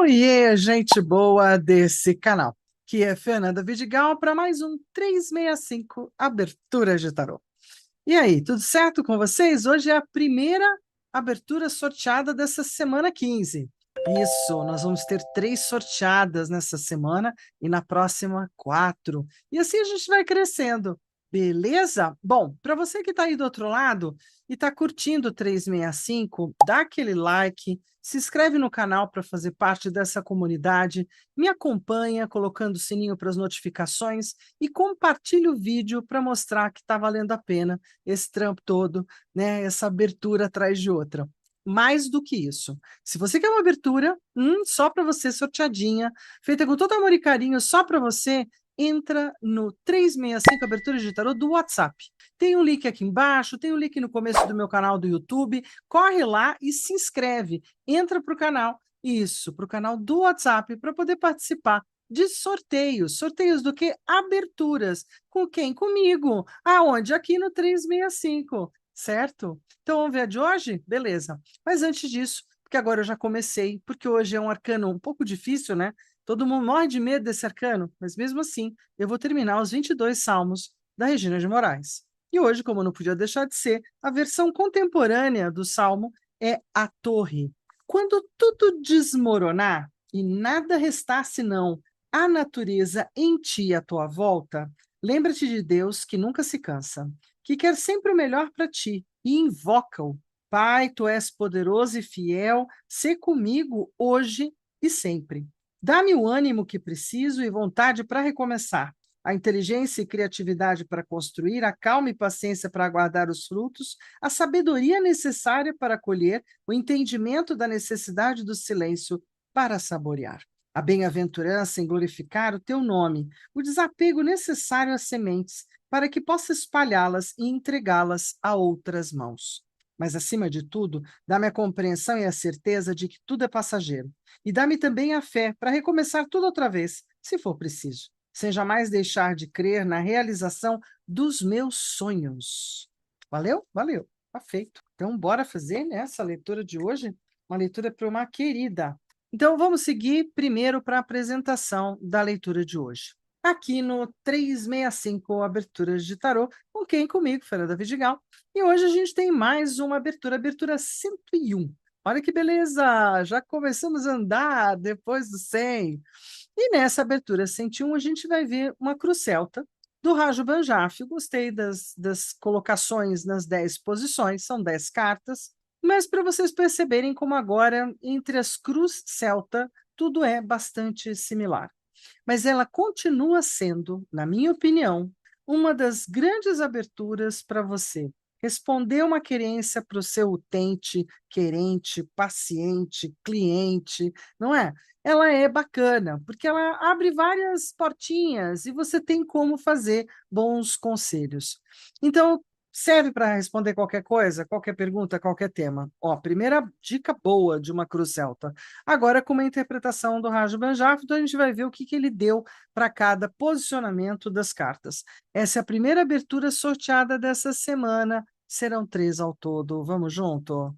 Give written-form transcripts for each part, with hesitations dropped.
Oiê, gente boa desse canal, que é Fernanda Vidigal para mais um 365 Abertura de Tarô. E aí, tudo certo com vocês? Hoje é a primeira abertura sorteada dessa semana 15. Isso, nós vamos ter 3 sorteadas nessa semana e na próxima 4. E assim a gente vai crescendo. Beleza? Bom, para você que está aí do outro lado e está curtindo o 365, dá aquele like, se inscreve no canal para fazer parte dessa comunidade, me acompanha colocando o sininho para as notificações e compartilha o vídeo para mostrar que está valendo a pena esse trampo todo, né? Essa abertura atrás de outra. Mais do que isso, se você quer uma abertura só para você, sorteadinha, feita com todo amor e carinho, só para você, entra no 365 Abertura de Tarô do WhatsApp. Tem um link aqui embaixo, tem um link no começo do meu canal do YouTube. Corre lá e se inscreve. Entra para o canal, isso, para o canal do WhatsApp, para poder participar de sorteios. Sorteios do que? Aberturas. Com quem? Comigo. Aonde? Aqui no 365, certo? Então vamos ver a de hoje? Beleza. Mas antes disso, porque agora eu já comecei, porque hoje é um arcano um pouco difícil, né? Todo mundo morre de medo desse arcano, mas mesmo assim, eu vou terminar os 22 salmos da Regina de Moraes. E hoje, como não podia deixar de ser, a versão contemporânea do salmo é a torre. Quando tudo desmoronar e nada restar senão a natureza em ti à tua volta, lembra-te de Deus que nunca se cansa, que quer sempre o melhor para ti e invoca-o. Pai, tu és poderoso e fiel, sê comigo hoje e sempre. Dá-me o ânimo que preciso e vontade para recomeçar, a inteligência e criatividade para construir, a calma e paciência para aguardar os frutos, a sabedoria necessária para colher, o entendimento da necessidade do silêncio para saborear. A bem-aventurança em glorificar o teu nome, o desapego necessário às sementes, para que possa espalhá-las e entregá-las a outras mãos. Mas, acima de tudo, dá-me a compreensão e a certeza de que tudo é passageiro. E dá-me também a fé para recomeçar tudo outra vez, se for preciso, sem jamais deixar de crer na realização dos meus sonhos. Valeu? Valeu. Tá feito. Então, bora fazer, né, essa leitura de hoje, uma leitura para uma querida. Então, vamos seguir primeiro para a apresentação da leitura de hoje. Aqui no 365 Aberturas de Tarô, com quem? Comigo, Fernanda Vidigal. E hoje a gente tem mais uma abertura, abertura 101. Olha que beleza! Já começamos a andar depois do 100. E nessa abertura 101 a gente vai ver uma cruz celta do Rajo Banjaf. Eu gostei das colocações nas 10 posições, são 10 cartas, mas para vocês perceberem como agora, entre as cruz celta, tudo é bastante similar. Mas ela continua sendo, na minha opinião, uma das grandes aberturas para você responder uma querência para o seu utente, querente, paciente, cliente, não é? Ela é bacana, porque ela abre várias portinhas e você tem como fazer bons conselhos. Então, serve para responder qualquer coisa, qualquer pergunta, qualquer tema. Ó, primeira dica boa de uma cruz celta. Agora, com uma interpretação do Rajo Banjaf, então a gente vai ver o que, que ele deu para cada posicionamento das cartas. Essa é a primeira abertura sorteada dessa semana. Serão 3 ao todo. Vamos junto?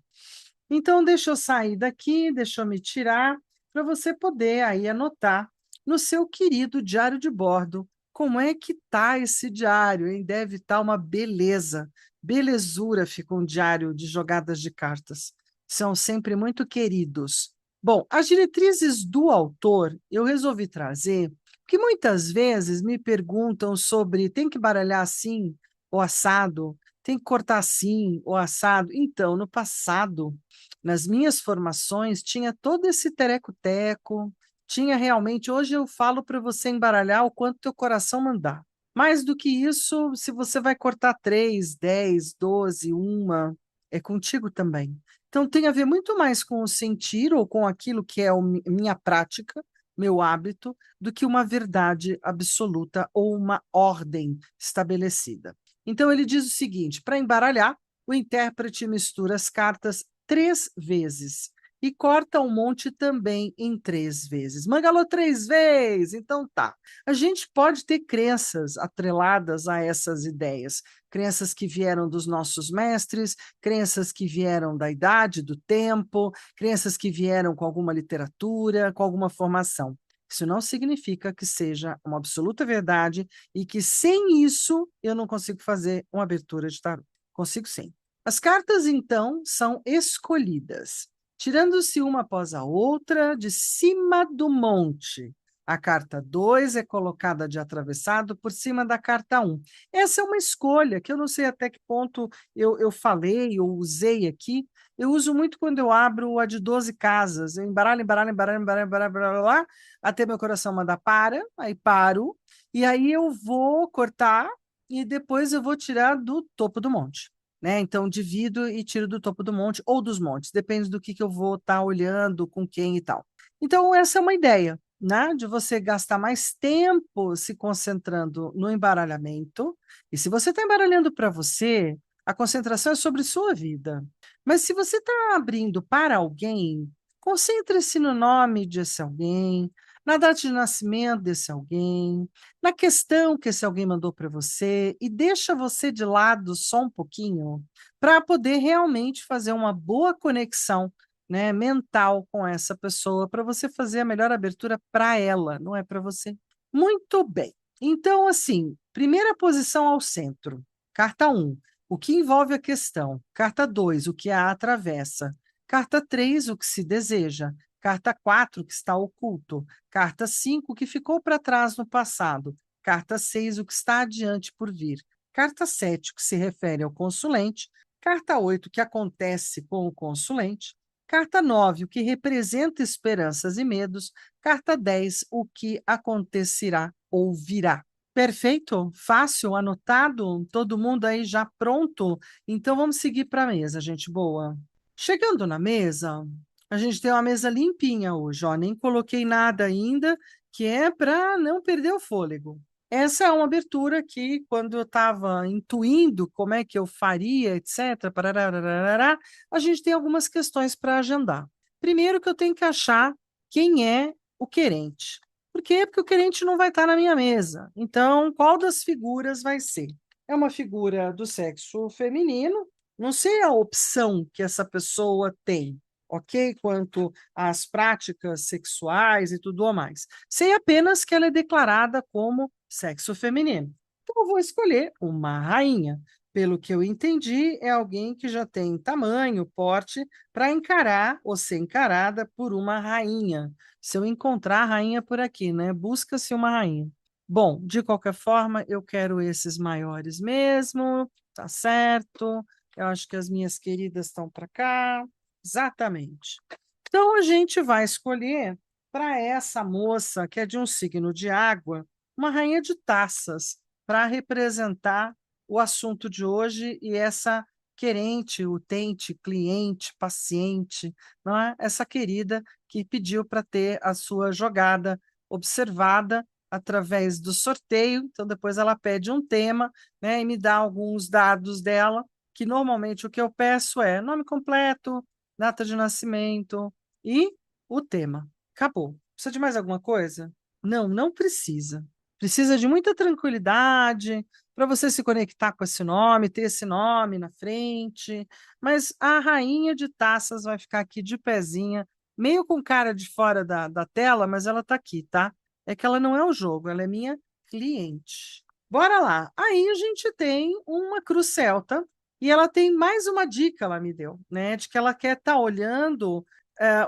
Então, deixa eu sair daqui, deixa eu me tirar, para você poder aí anotar no seu querido diário de bordo como é que tá esse diário, hein? Deve estar uma beleza, belezura fica um diário de jogadas de cartas. São sempre muito queridos. Bom, as diretrizes do autor eu resolvi trazer, porque muitas vezes me perguntam sobre tem que baralhar assim ou assado, tem que cortar assim ou assado. Então, no passado, nas minhas formações, tinha todo esse tereco-teco, tinha realmente. Hoje eu falo para você embaralhar o quanto teu coração mandar. Mais do que isso, se você vai cortar 3, 10, 12, uma, é contigo também. Então tem a ver muito mais com o sentir ou com aquilo que é minha prática, meu hábito, do que uma verdade absoluta ou uma ordem estabelecida. Então ele diz o seguinte: para embaralhar, o intérprete mistura as cartas 3 vezes. e corta o monte também em 3 vezes. Mangalô 3 vezes, então tá. A gente pode ter crenças atreladas a essas ideias, crenças que vieram dos nossos mestres, crenças que vieram da idade, do tempo, crenças que vieram com alguma literatura, com alguma formação. Isso não significa que seja uma absoluta verdade e que sem isso eu não consigo fazer uma abertura de tarô. Consigo sim. As cartas, então, são escolhidas, tirando-se uma após a outra, de cima do monte. A carta 2 é colocada de atravessado por cima da carta 1. Essa é uma escolha que eu não sei até que ponto eu falei ou usei aqui. Eu uso muito quando eu abro a de 12 casas. Eu embaralho, embaralho, embaralho, embaralho, embaralho, embaralho, embaralho, até meu coração manda para, aí paro, e aí eu vou cortar e depois eu vou tirar do topo do monte. Né? Então, divido e tiro do topo do monte ou dos montes, depende do que eu vou estar olhando, com quem e tal. Então, essa é uma ideia, né? De você gastar mais tempo se concentrando no embaralhamento. E se você está embaralhando para você, a concentração é sobre sua vida. Mas se você está abrindo para alguém, concentre-se no nome desse alguém, na data de nascimento desse alguém, na questão que esse alguém mandou para você e deixa você de lado só um pouquinho para poder realmente fazer uma boa conexão, né, mental com essa pessoa, para você fazer a melhor abertura para ela, não é para você. Muito bem. Então, assim, primeira posição ao centro. Carta 1, o que envolve a questão. Carta 2, o que a atravessa. Carta 3, o que se deseja. Carta 4, que está oculto. Carta 5, que ficou para trás no passado. Carta 6, o que está adiante por vir. Carta 7, que se refere ao consulente. Carta 8, que acontece com o consulente. Carta 9, o que representa esperanças e medos. Carta 10, o que acontecerá ou virá. Perfeito? Fácil, anotado? Todo mundo aí já pronto? Então vamos seguir para a mesa, gente boa. Chegando na mesa, a gente tem uma mesa limpinha hoje, ó, nem coloquei nada ainda, que é para não perder o fôlego. Essa é uma abertura que, quando eu estava intuindo como é que eu faria, etc., parará, a gente tem algumas questões para agendar. Primeiro que eu tenho que achar quem é o querente. Por quê? Porque o querente não vai estar na minha mesa. Então, qual das figuras vai ser? É uma figura do sexo feminino, não sei a opção que essa pessoa tem, ok? Quanto às práticas sexuais e tudo o mais. Sei apenas que ela é declarada como sexo feminino. Então, eu vou escolher uma rainha. Pelo que eu entendi, é alguém que já tem tamanho, porte, para encarar ou ser encarada por uma rainha. Se eu encontrar a rainha por aqui, né? Busca-se uma rainha. Bom, de qualquer forma, eu quero esses maiores mesmo, tá certo? Eu acho que as minhas queridas estão para cá. Exatamente. Então, a gente vai escolher para essa moça, que é de um signo de água, uma rainha de taças, para representar o assunto de hoje e essa querente, utente, cliente, paciente, não é? Essa querida que pediu para ter a sua jogada observada através do sorteio. Então, depois ela pede um tema, né, e me dá alguns dados dela, que normalmente o que eu peço é nome completo, data de nascimento e o tema. Acabou. Precisa de mais alguma coisa? Não, não precisa. Precisa de muita tranquilidade para você se conectar com esse nome, ter esse nome na frente. Mas a rainha de taças vai ficar aqui de pezinha, meio com cara de fora da tela, mas ela está aqui, tá? É que ela não é o jogo, ela é minha cliente. Bora lá. Aí a gente tem uma cruz celta e ela tem mais uma dica, ela me deu, né? De que ela quer estar olhando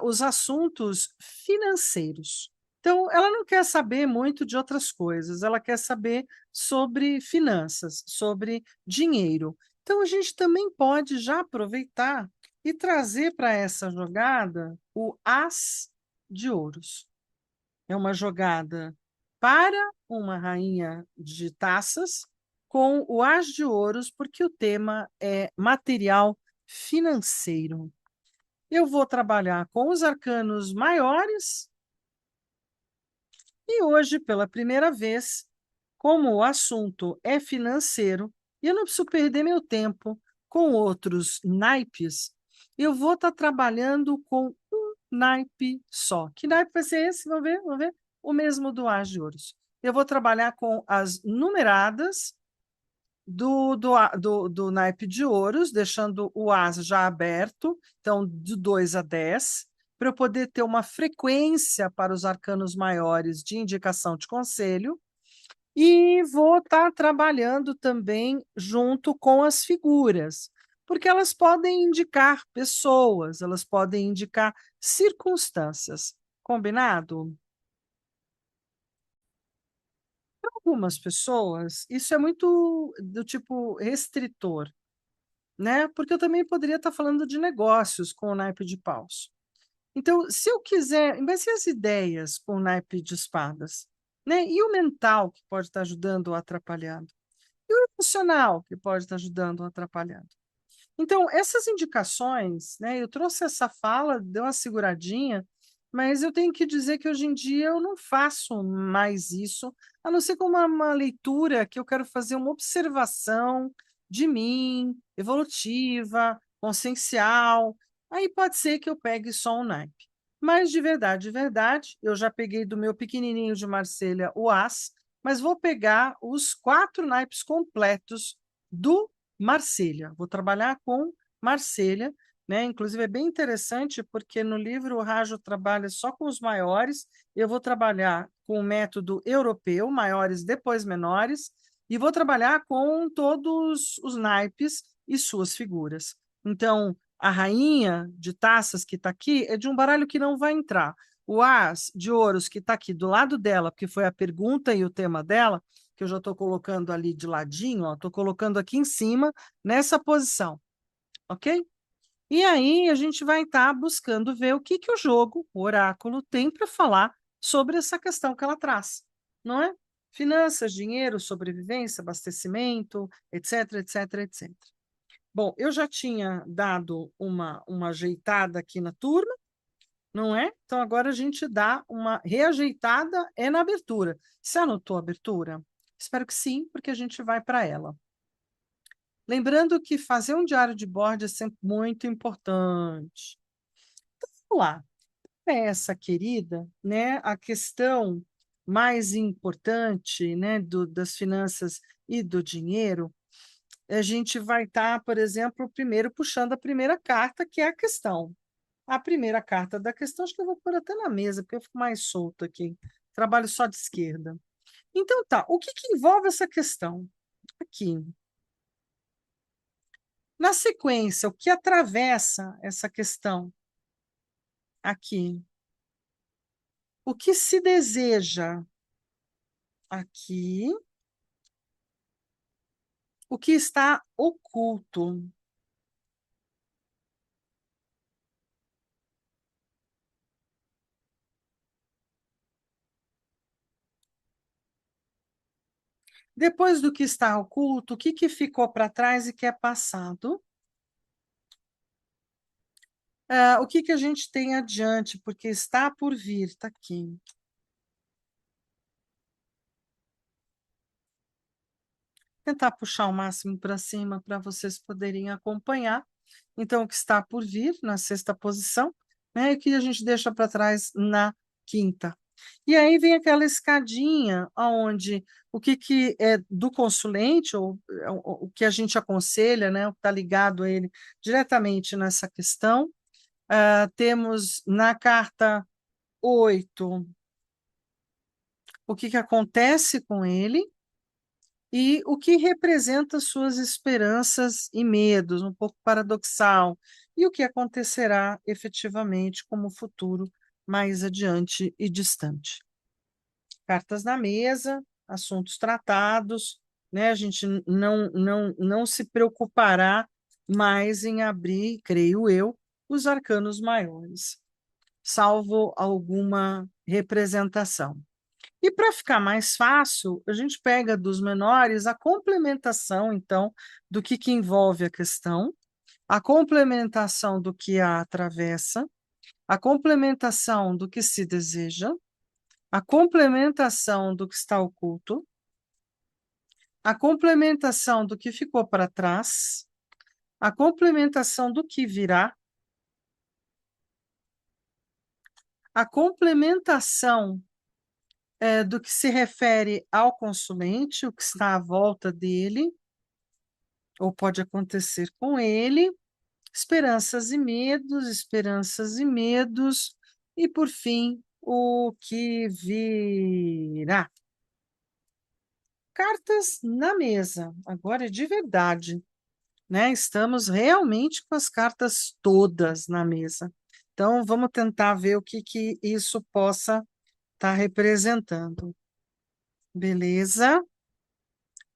os assuntos financeiros. Então, ela não quer saber muito de outras coisas, ela quer saber sobre finanças, sobre dinheiro. Então, a gente também pode já aproveitar e trazer para essa jogada o As de Ouros. É uma jogada para uma rainha de taças com o As de Ouros, porque o tema é material financeiro. Eu vou trabalhar com os arcanos maiores e hoje, pela primeira vez, como o assunto é financeiro e eu não preciso perder meu tempo com outros naipes, eu vou estar trabalhando com um naipe só. Que naipe vai ser esse? Vamos ver, vamos ver. O mesmo do as de ouros. Eu vou trabalhar com as numeradas do naipe de ouros, deixando o as já aberto, então de 2 a 10, para eu poder ter uma frequência para os arcanos maiores de indicação de conselho, e vou estar trabalhando também junto com as figuras, porque elas podem indicar pessoas, elas podem indicar circunstâncias. Combinado? Para algumas pessoas, isso é muito do tipo restritor, né? Porque eu também poderia estar falando de negócios com o naipe de paus. Então, se eu quiser, vai ser as ideias com o naipe de espadas, né? E o mental, que pode estar ajudando ou atrapalhando. E o emocional, que pode estar ajudando ou atrapalhando. Então, essas indicações, né? Eu trouxe essa fala, deu uma seguradinha, mas eu tenho que dizer que hoje em dia eu não faço mais isso, a não ser como uma leitura que eu quero fazer uma observação de mim, evolutiva, consciencial. Aí pode ser que eu pegue só um naipe. Mas de verdade, eu já peguei do meu pequenininho de Marselha o As, mas vou pegar os 4 naipes completos do Marselha. Vou trabalhar com Marselha, né? Inclusive é bem interessante porque no livro o Rajo trabalha só com os maiores, eu vou trabalhar com o método europeu, maiores depois menores, e vou trabalhar com todos os naipes e suas figuras. Então, a rainha de taças que está aqui é de um baralho que não vai entrar. O as de ouros que está aqui do lado dela, porque foi a pergunta e o tema dela, que eu já estou colocando ali de ladinho, estou colocando aqui em cima, nessa posição, ok? E aí a gente vai estar buscando ver o que, que o jogo, o oráculo, tem para falar sobre essa questão que ela traz, não é? Finanças, dinheiro, sobrevivência, abastecimento, etc, etc, etc. Bom, eu já tinha dado uma ajeitada aqui na turma, não é? Então agora a gente dá uma reajeitada é na abertura. Você anotou a abertura? Espero que sim, porque a gente vai para ela. Lembrando que fazer um diário de bordo é sempre muito importante. Então, vamos lá. Essa querida, né, a questão mais importante, né, das finanças e do dinheiro, a gente vai estar, por exemplo, primeiro puxando a primeira carta, que é a questão. A primeira carta da questão, acho que eu vou pôr até na mesa, porque eu fico mais solto aqui. Trabalho só de esquerda. Então tá, o que que envolve essa questão? Aqui. Na sequência, o que atravessa essa questão? Aqui. O que se deseja? Aqui. O que está oculto? Depois do que está oculto, o que que ficou para trás e que é passado? O que que a gente tem adiante? Porque está por vir, está aqui. Tentar puxar o máximo para cima para vocês poderem acompanhar. Então, o que está por vir na sexta posição, né? E o que a gente deixa para trás na quinta. E aí vem aquela escadinha onde o que, que é do consulente, ou o que a gente aconselha, né? O que está ligado a ele diretamente nessa questão. Temos na carta 8 o que, que acontece com ele e o que representa suas esperanças e medos, um pouco paradoxal, e o que acontecerá efetivamente como futuro mais adiante e distante. Cartas na mesa, assuntos tratados, né? A gente não se preocupará mais em abrir, creio eu, os arcanos maiores, salvo alguma representação. E para ficar mais fácil, a gente pega dos menores a complementação, então, do que envolve a questão, a complementação do que a atravessa, a complementação do que se deseja, a complementação do que está oculto, a complementação do que ficou para trás, a complementação do que virá a complementação do que se refere ao consulente, o que está à volta dele, ou pode acontecer com ele, esperanças e medos, e por fim, o que virá. Cartas na mesa, agora é de verdade, né? Estamos realmente com as cartas todas na mesa. Então, vamos tentar ver o que isso possa estar representando. Beleza?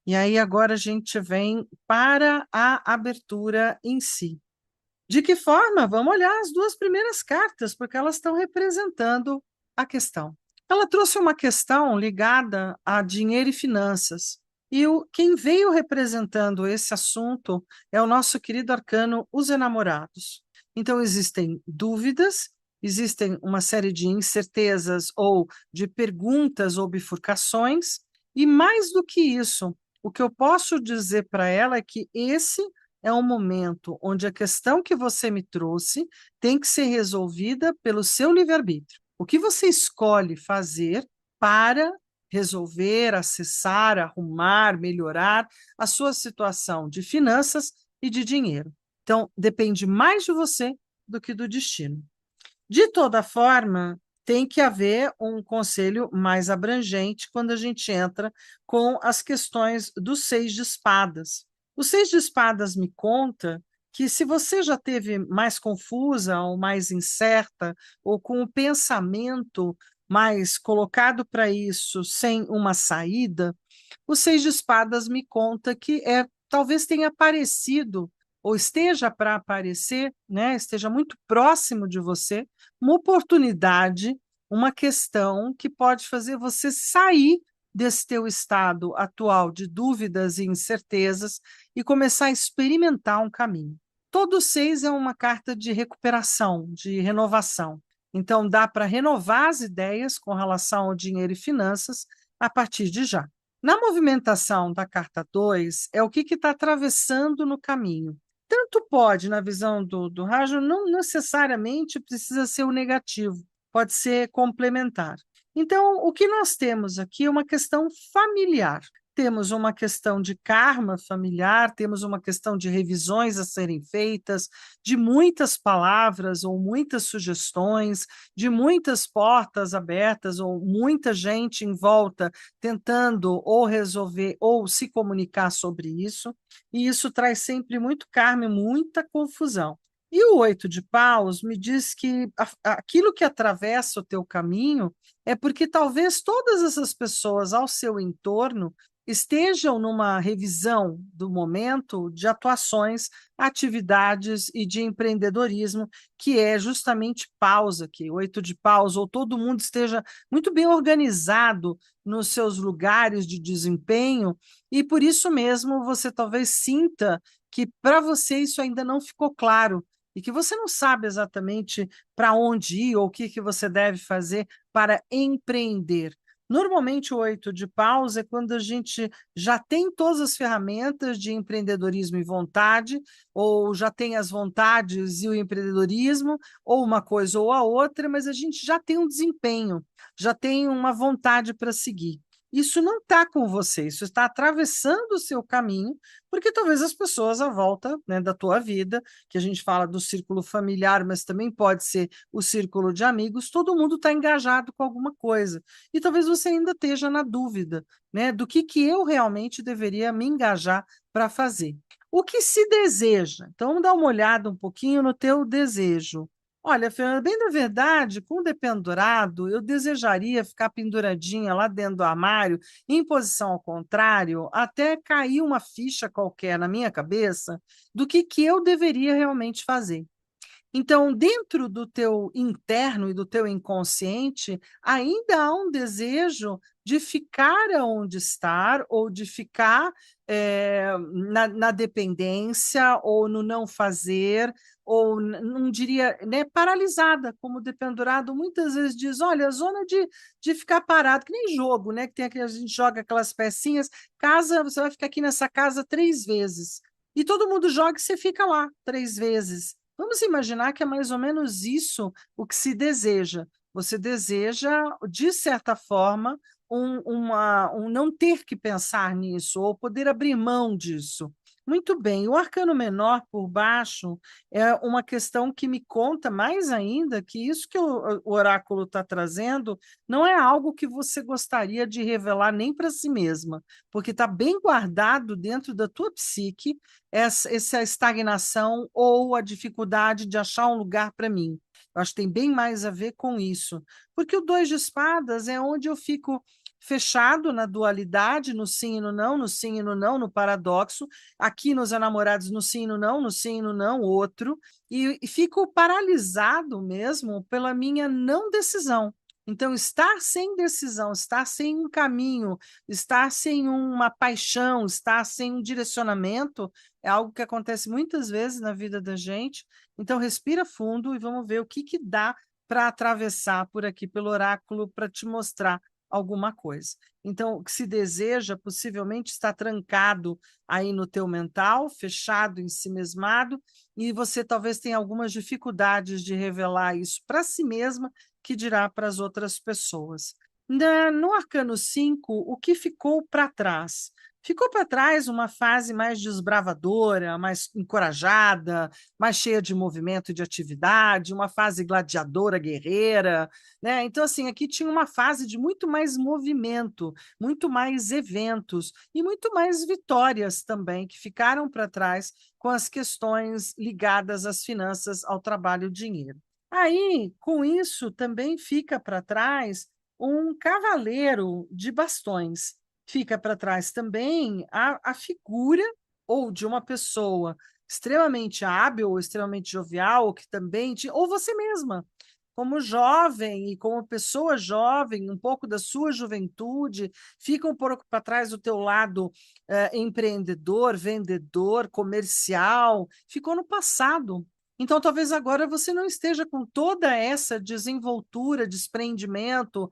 E aí, agora a gente vem para a abertura em si. De que forma? Vamos olhar as duas primeiras cartas, porque elas estão representando a questão. Ela trouxe uma questão ligada a dinheiro e finanças. E quem veio representando esse assunto é o nosso querido arcano, os enamorados. Então, existem dúvidas, existem uma série de incertezas ou de perguntas ou bifurcações, e mais do que isso, o que eu posso dizer para ela é que esse é um momento onde a questão que você me trouxe tem que ser resolvida pelo seu livre-arbítrio. O que você escolhe fazer para resolver, acessar, arrumar, melhorar a sua situação de finanças e de dinheiro. Então, depende mais de você do que do destino. De toda forma, tem que haver um conselho mais abrangente quando a gente entra com as questões do seis de espadas. O seis de espadas me conta que se você já teve mais confusa ou mais incerta, ou com o pensamento mais colocado para isso, sem uma saída, o seis de espadas me conta que talvez tenha aparecido ou esteja para aparecer, né, esteja muito próximo de você, uma oportunidade, uma questão que pode fazer você sair desse teu estado atual de dúvidas e incertezas e começar a experimentar um caminho. Todo seis é uma carta de recuperação, de renovação. Então, dá para renovar as ideias com relação ao dinheiro e finanças a partir de já. Na movimentação da carta 2, é o que está atravessando no caminho. Tanto pode, na visão do Rajo, não necessariamente precisa ser o negativo, pode ser complementar. Então, o que nós temos aqui é uma questão familiar. Temos uma questão de karma familiar, temos uma questão de revisões a serem feitas, de muitas palavras ou muitas sugestões, de muitas portas abertas ou muita gente em volta tentando ou resolver ou se comunicar sobre isso, e isso traz sempre muito karma e muita confusão. E o oito de paus me diz que aquilo que atravessa o teu caminho é porque talvez todas essas pessoas ao seu entorno estejam numa revisão do momento de atuações, atividades e de empreendedorismo, que é justamente paus aqui, oito de paus, ou todo mundo esteja muito bem organizado nos seus lugares de desempenho, e por isso mesmo você talvez sinta que para você isso ainda não ficou claro, e que você não sabe exatamente para onde ir ou o que você deve fazer para empreender. Normalmente, o oito de paus é quando a gente já tem todas as ferramentas de empreendedorismo e vontade, ou já tem as vontades e o empreendedorismo, ou uma coisa ou a outra, mas a gente já tem um desempenho, já tem uma vontade para seguir. Isso não está com você, isso está atravessando o seu caminho, porque talvez as pessoas à volta, né, da tua vida, que a gente fala do círculo familiar, mas também pode ser o círculo de amigos, todo mundo está engajado com alguma coisa. E talvez você ainda esteja na dúvida, né, do que eu realmente deveria me engajar para fazer. O que se deseja? Então, dá uma olhada um pouquinho no teu desejo. Olha, Fernanda, bem na verdade, com o dependurado, eu desejaria ficar penduradinha lá dentro do armário, em posição ao contrário, até cair uma ficha qualquer na minha cabeça do que eu deveria realmente fazer. Então, dentro do teu interno e do teu inconsciente, ainda há um desejo de ficar onde estar, ou de ficar na dependência, ou no não fazer, ou não diria, né, paralisada, como o dependurado muitas vezes diz, olha, a zona de ficar parado, que nem jogo, né, que tem aqui, a gente joga aquelas pecinhas, casa, você vai ficar aqui nessa casa 3 vezes, e todo mundo joga e você fica lá 3 vezes. Vamos imaginar que é mais ou menos isso o que se deseja. Você deseja, de certa forma, um não ter que pensar nisso, ou poder abrir mão disso. Muito bem, o arcano menor por baixo é uma questão que me conta mais ainda que isso que o oráculo está trazendo não é algo que você gostaria de revelar nem para si mesma, porque está bem guardado dentro da tua psique essa estagnação ou a dificuldade de achar um lugar para mim. Eu acho que tem bem mais a ver com isso, porque o dois de espadas é onde eu fico fechado na dualidade, no sim e no não, no sim e no não, no paradoxo, aqui nos enamorados, no sim e no não, no sim e no não, outro, e fico paralisado mesmo pela minha não decisão. Então, estar sem decisão, estar sem um caminho, estar sem uma paixão, estar sem um direcionamento, é algo que acontece muitas vezes na vida da gente. Então, respira fundo e vamos ver o que, que dá para atravessar por aqui pelo oráculo para te mostrar alguma coisa. Então, o que se deseja possivelmente está trancado aí no teu mental, fechado, ensimesmado, e você talvez tenha algumas dificuldades de revelar isso para si mesma, que dirá para as outras pessoas. No arcano 5, o que ficou para trás? Ficou para trás uma fase mais desbravadora, mais encorajada, mais cheia de movimento e de atividade, uma fase gladiadora, guerreira, né? Então, assim, aqui tinha uma fase de muito mais movimento, muito mais eventos e muito mais vitórias também, que ficaram para trás com as questões ligadas às finanças, ao trabalho e ao dinheiro. Aí, com isso, também fica para trás um cavaleiro de bastões. Fica para trás também a figura ou de uma pessoa extremamente hábil, ou extremamente jovial, ou que também, ou você mesma, como jovem e como pessoa jovem, um pouco da sua juventude, fica um pouco para trás do teu lado empreendedor, vendedor, comercial, ficou no passado. Então, talvez agora você não esteja com toda essa desenvoltura, desprendimento,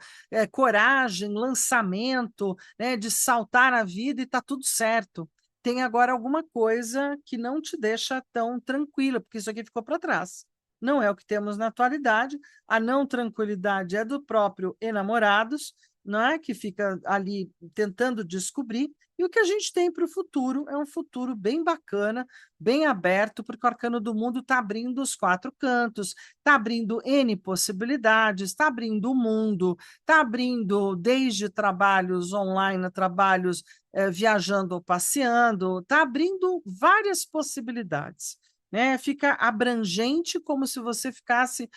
coragem, lançamento, né, de saltar na vida e está tudo certo. Tem agora alguma coisa que não te deixa tão tranquila, porque isso aqui ficou para trás. Não é o que temos na atualidade. A não tranquilidade é do próprio enamorados, não é? Que fica ali tentando descobrir. E o que a gente tem para o futuro é um futuro bem bacana, bem aberto, porque o arcano do mundo está abrindo os quatro cantos, está abrindo N possibilidades, está abrindo o mundo, está abrindo desde trabalhos online a trabalhos viajando ou passeando, está abrindo várias possibilidades. Né? Fica abrangente, como se você ficasse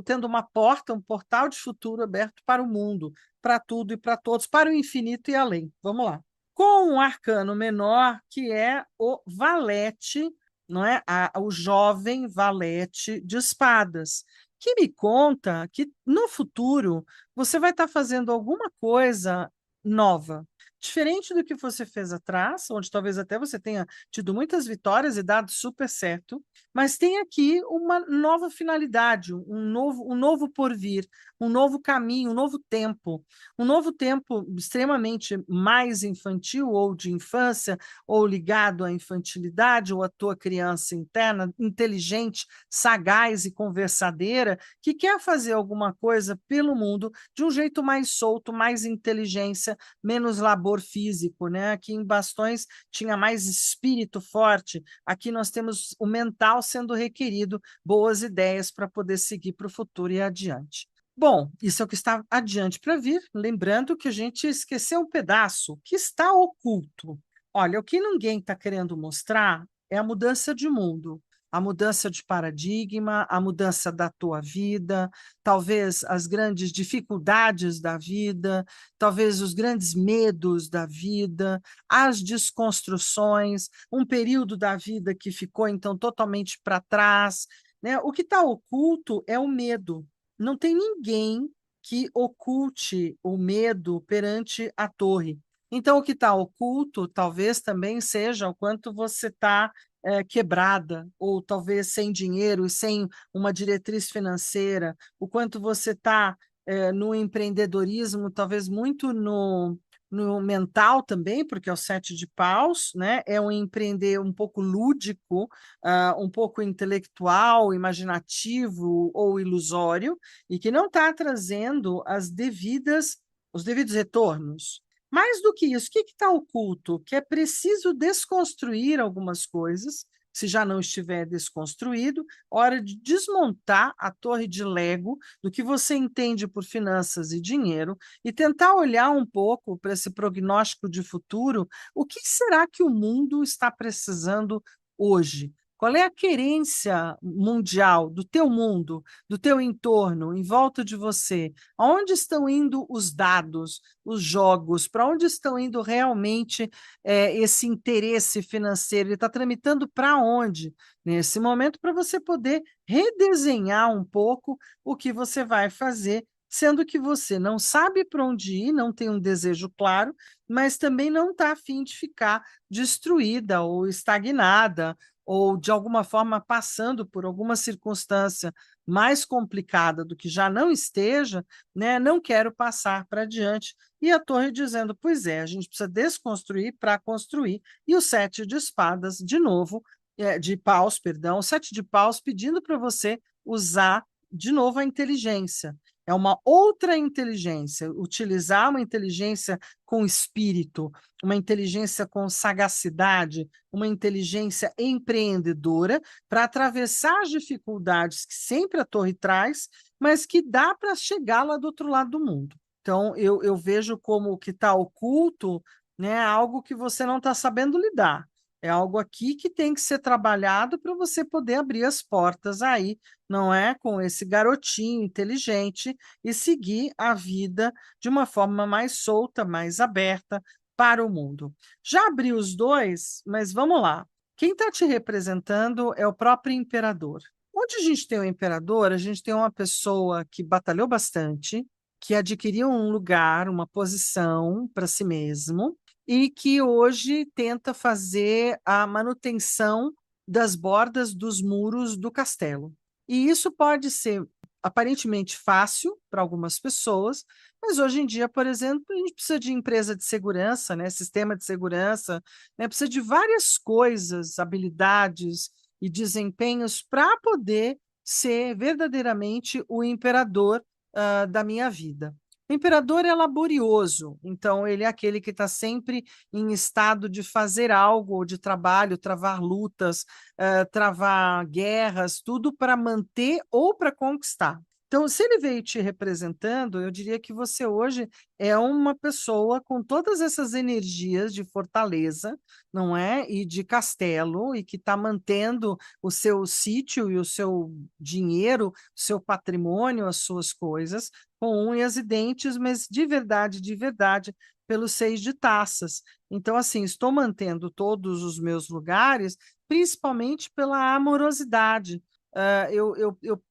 tendo uma porta, um portal de futuro aberto para o mundo, para tudo e para todos, para o infinito e além. Vamos lá. Com um arcano menor, que é o valete, não é? O jovem valete de espadas, que me conta que no futuro você vai estar fazendo alguma coisa nova, diferente do que você fez atrás, onde talvez até você tenha tido muitas vitórias e dado super certo, mas tem aqui uma nova finalidade, um novo porvir, um novo caminho, um novo tempo extremamente mais infantil ou de infância, ou ligado à infantilidade, ou à tua criança interna, inteligente, sagaz e conversadeira, que quer fazer alguma coisa pelo mundo de um jeito mais solto, mais inteligência, menos labor físico, né? Aqui em Bastões tinha mais espírito forte, aqui nós temos o mental sendo requerido, boas ideias para poder seguir para o futuro e adiante. Bom, isso é o que está adiante para vir, lembrando que a gente esqueceu um pedaço que está oculto. Olha, o que ninguém está querendo mostrar é a mudança de mundo, a mudança de paradigma, a mudança da tua vida, talvez as grandes dificuldades da vida, talvez os grandes medos da vida, as desconstruções, um período da vida que ficou então totalmente para trás, né? O que está oculto é o medo. Não tem ninguém que oculte o medo perante a torre. Então, o que está oculto talvez também seja o quanto você está quebrada, ou talvez sem dinheiro e sem uma diretriz financeira, o quanto você está no empreendedorismo, talvez muito no mental também, porque é o sete de paus, né? É um empreender um pouco lúdico, um pouco intelectual, imaginativo ou ilusório, e que não está trazendo os devidos retornos. Mais do que isso, o que está oculto? Que é preciso desconstruir algumas coisas, se já não estiver desconstruído, hora de desmontar a torre de Lego do que você entende por finanças e dinheiro e tentar olhar um pouco para esse prognóstico de futuro. O que será que o mundo está precisando hoje? Qual é a querência mundial do teu mundo, do teu entorno, em volta de você? Aonde estão indo os dados, os jogos? Para onde estão indo realmente esse interesse financeiro? Ele está tramitando para onde nesse momento para você poder redesenhar um pouco o que você vai fazer, sendo que você não sabe para onde ir, não tem um desejo claro, mas também não está a fim de ficar destruída ou estagnada, ou de alguma forma passando por alguma circunstância mais complicada do que já não esteja, né? Não quero passar para diante. E a torre dizendo: pois é, a gente precisa desconstruir para construir. E o sete de espadas, de novo, de paus, perdão, o sete de paus pedindo para você usar de novo a inteligência. É uma outra inteligência, utilizar uma inteligência com espírito, uma inteligência com sagacidade, uma inteligência empreendedora para atravessar as dificuldades que sempre a torre traz, mas que dá para chegar lá do outro lado do mundo. Então, eu vejo como o que está oculto, né, algo que você não está sabendo lidar. É algo aqui que tem que ser trabalhado para você poder abrir as portas aí, não é? Com esse garotinho inteligente e seguir a vida de uma forma mais solta, mais aberta para o mundo. Já abri os dois, mas vamos lá. Quem está te representando é o próprio imperador. Onde a gente tem o imperador, a gente tem uma pessoa que batalhou bastante, que adquiriu um lugar, uma posição para si mesmo, e que hoje tenta fazer a manutenção das bordas dos muros do castelo. E isso pode ser aparentemente fácil para algumas pessoas, mas hoje em dia, por exemplo, a gente precisa de empresa de segurança, né, sistema de segurança, né, precisa de várias coisas, habilidades e desempenhos para poder ser verdadeiramente o imperador da minha vida. O imperador é laborioso, então ele é aquele que está sempre em estado de fazer algo, de trabalho, travar lutas, travar guerras, tudo para manter ou para conquistar. Então, se ele veio te representando, eu diria que você hoje é uma pessoa com todas essas energias de fortaleza, não é? E de castelo, e que está mantendo o seu sítio e o seu dinheiro, o seu patrimônio, as suas coisas, com unhas e dentes, mas de verdade, pelos seis de taças. Então, assim, estou mantendo todos os meus lugares, principalmente pela amorosidade.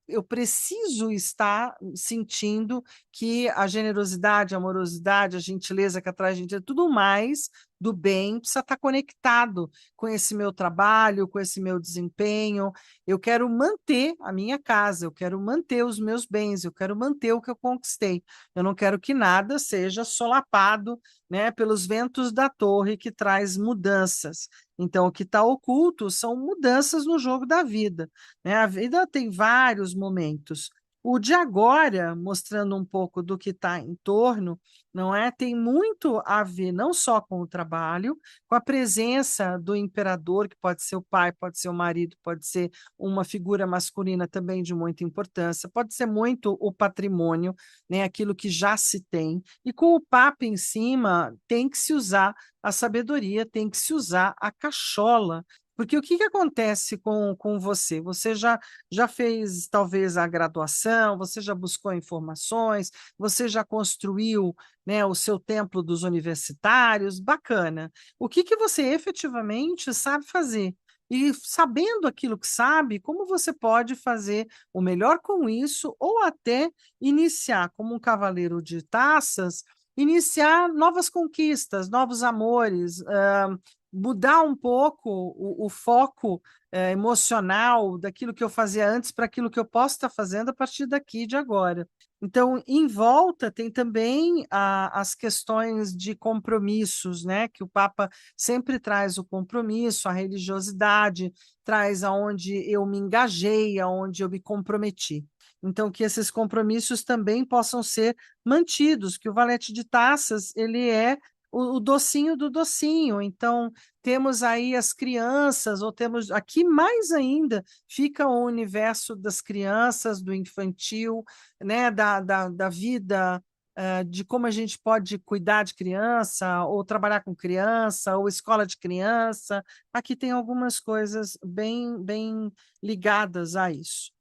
Eu preciso estar sentindo que a generosidade, a amorosidade, a gentileza que atrai gente, tudo mais do bem precisa estar conectado com esse meu trabalho, com esse meu desempenho. Eu quero manter a minha casa, eu quero manter os meus bens, eu quero manter o que eu conquistei. Eu não quero que nada seja solapado, né, pelos ventos da torre que traz mudanças. Então, o que está oculto são mudanças no jogo da vida, né? A vida tem vários momentos. O de agora, mostrando um pouco do que está em torno, não é? Tem muito a ver não só com o trabalho, com a presença do imperador, que pode ser o pai, pode ser o marido, pode ser uma figura masculina também de muita importância, pode ser muito o patrimônio, né? Aquilo que já se tem. E com o Papa em cima, tem que se usar a sabedoria, tem que se usar a cachola. Porque o que acontece com você? Você já fez talvez a graduação, você já buscou informações, você já construiu, né, o seu templo dos universitários, bacana. O que você efetivamente sabe fazer? E sabendo aquilo que sabe, como você pode fazer o melhor com isso, ou até iniciar como um cavaleiro de taças, iniciar novas conquistas, novos amores, mudar um pouco o foco emocional daquilo que eu fazia antes para aquilo que eu posso estar fazendo a partir daqui de agora. Então, em volta tem também as questões de compromissos, né? Que o Papa sempre traz o compromisso, a religiosidade, traz aonde eu me engajei, aonde eu me comprometi. Então, que esses compromissos também possam ser mantidos, que o valete de taças ele é o docinho do docinho. Então, temos aí as crianças, ou temos aqui mais ainda, fica o universo das crianças, do infantil, né, da vida, de como a gente pode cuidar de criança, ou trabalhar com criança, ou escola de criança. Aqui tem algumas coisas bem ligadas a isso.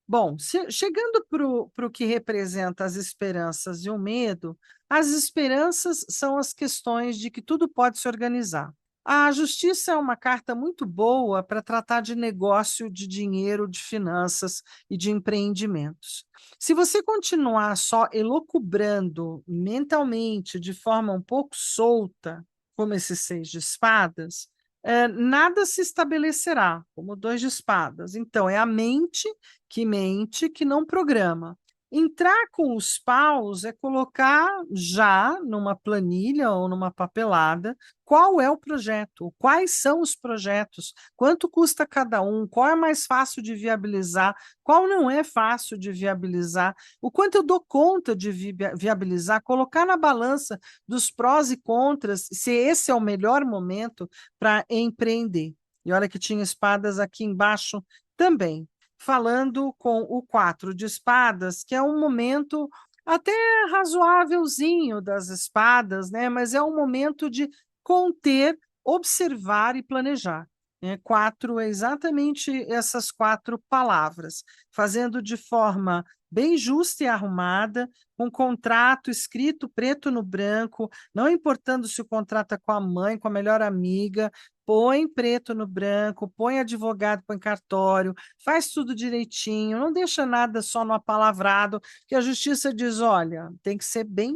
Bom, chegando para o que representa as esperanças e o medo, as esperanças são as questões de que tudo pode se organizar. A justiça é uma carta muito boa para tratar de negócio, de dinheiro, de finanças e de empreendimentos. Se você continuar só elucubrando mentalmente, de forma um pouco solta, como esses 6 de espadas, nada se estabelecerá, como 2 de espadas. Então, é a mente que não programa. Entrar com os paus é colocar já numa planilha ou numa papelada qual é o projeto, quais são os projetos, quanto custa cada um, qual é mais fácil de viabilizar, qual não é fácil de viabilizar, o quanto eu dou conta de viabilizar, colocar na balança dos prós e contras, se esse é o melhor momento para empreender. E olha que tinha espadas aqui embaixo também, falando com o 4 de espadas, que é um momento até razoávelzinho das espadas, né? Mas é um momento de conter, observar e planejar. Né? 4 é exatamente essas 4 palavras, fazendo de forma bem justa e arrumada, com contrato escrito preto no branco, não importando se o contrato é com a mãe, com a melhor amiga, põe preto no branco, põe advogado, põe cartório, faz tudo direitinho, não deixa nada só no apalavrado, que a justiça diz, olha, tem que ser bem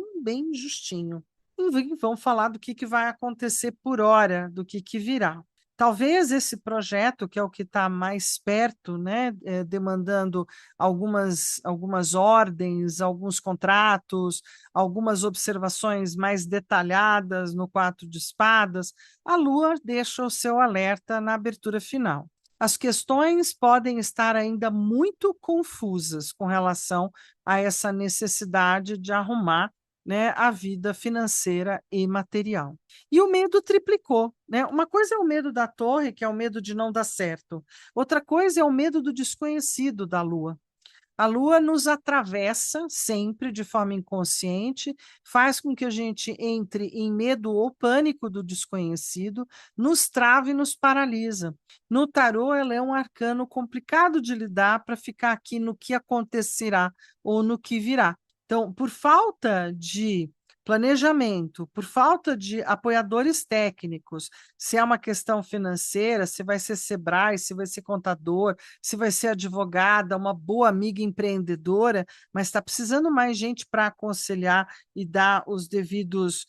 justinho. E vão falar do que vai acontecer por hora, do que virá. Talvez esse projeto, que é o que está mais perto, né, demandando algumas ordens, alguns contratos, algumas observações mais detalhadas no 4 de espadas, a Lua deixa o seu alerta na abertura final. As questões podem estar ainda muito confusas com relação a essa necessidade de arrumar, né, a vida financeira e material. E o medo triplicou, né? Uma coisa é o medo da torre, que é o medo de não dar certo. Outra coisa é o medo do desconhecido da Lua. A Lua nos atravessa sempre de forma inconsciente, faz com que a gente entre em medo ou pânico do desconhecido, nos trava e nos paralisa. No tarô, ela é um arcano complicado de lidar para ficar aqui no que acontecerá ou no que virá. Então, por falta de planejamento, por falta de apoiadores técnicos, se é uma questão financeira, se vai ser Sebrae, se vai ser contador, se vai ser advogada, uma boa amiga empreendedora, mas está precisando mais gente para aconselhar e dar os devidos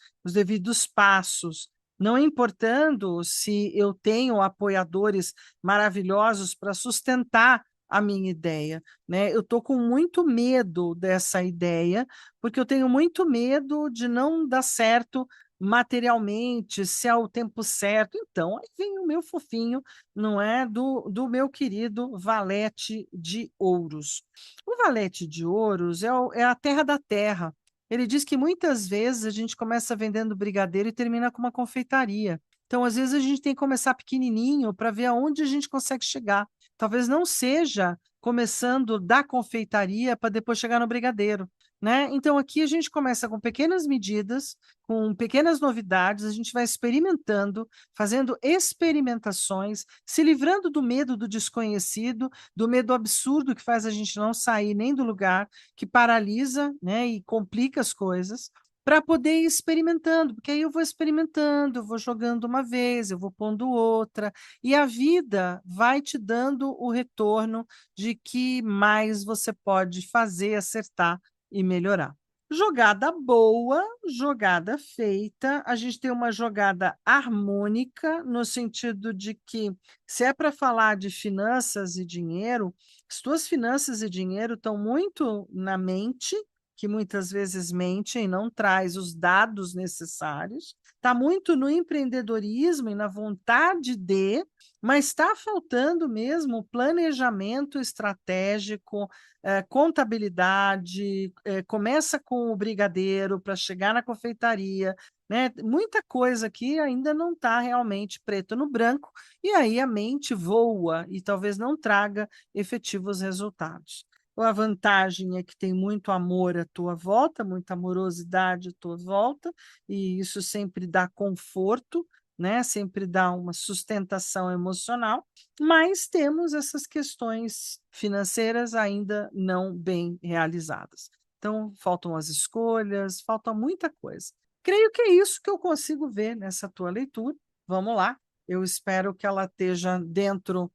passos. Não importando se eu tenho apoiadores maravilhosos para sustentar a minha ideia, né? Eu estou com muito medo dessa ideia, porque eu tenho muito medo de não dar certo materialmente, se é o tempo certo. Então, aí vem o meu fofinho, não é? Do meu querido valete de ouros. O valete de ouros é a terra da terra. Ele diz que muitas vezes a gente começa vendendo brigadeiro e termina com uma confeitaria. Então, às vezes, a gente tem que começar pequenininho para ver aonde a gente consegue chegar. Talvez não seja começando da confeitaria para depois chegar no brigadeiro, né? Então, aqui a gente começa com pequenas medidas, com pequenas novidades, a gente vai experimentando, fazendo experimentações, se livrando do medo do desconhecido, do medo absurdo que faz a gente não sair nem do lugar, que paralisa, né, e complica as coisas, para poder ir experimentando, porque aí eu vou experimentando, eu vou jogando uma vez, eu vou pondo outra, e a vida vai te dando o retorno de que mais você pode fazer, acertar e melhorar. Jogada boa, jogada feita. A gente tem uma jogada harmônica, no sentido de que, se é para falar de finanças e dinheiro, as tuas finanças e dinheiro estão muito na mente, que muitas vezes mente e não traz os dados necessários. Está muito no empreendedorismo e na vontade de, mas está faltando mesmo planejamento estratégico, contabilidade, começa com o brigadeiro para chegar na confeitaria, né? Muita coisa que ainda não está realmente preto no branco, e aí a mente voa e talvez não traga efetivos resultados. A vantagem é que tem muito amor à tua volta, muita amorosidade à tua volta, e isso sempre dá conforto, né? Sempre dá uma sustentação emocional, mas temos essas questões financeiras ainda não bem realizadas. Então, faltam as escolhas, falta muita coisa. Creio que é isso que eu consigo ver nessa tua leitura. Vamos lá. Eu espero que ela esteja dentro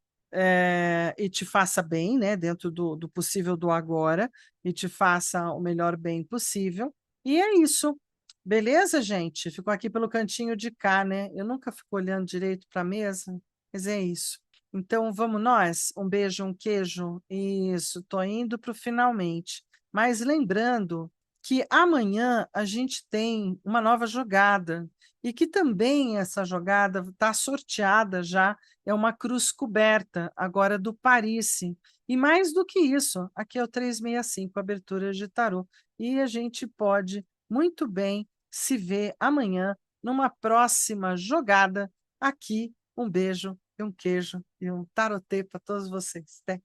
e te faça bem, né? Dentro do possível do agora, e te faça o melhor bem possível. E é isso. Beleza, gente? Ficou aqui pelo cantinho de cá, né? Eu nunca fico olhando direito para a mesa, mas é isso. Então, vamos nós? Um beijo, um queijo. Isso, tô indo para o finalmente. Mas lembrando que amanhã a gente tem uma nova jogada e que também essa jogada está sorteada já, é uma cruz coberta, agora do Paris. E mais do que isso, aqui é o 365, abertura de tarô. E a gente pode muito bem se ver amanhã numa próxima jogada aqui. Um beijo e um queijo e um tarotê para todos vocês. Até.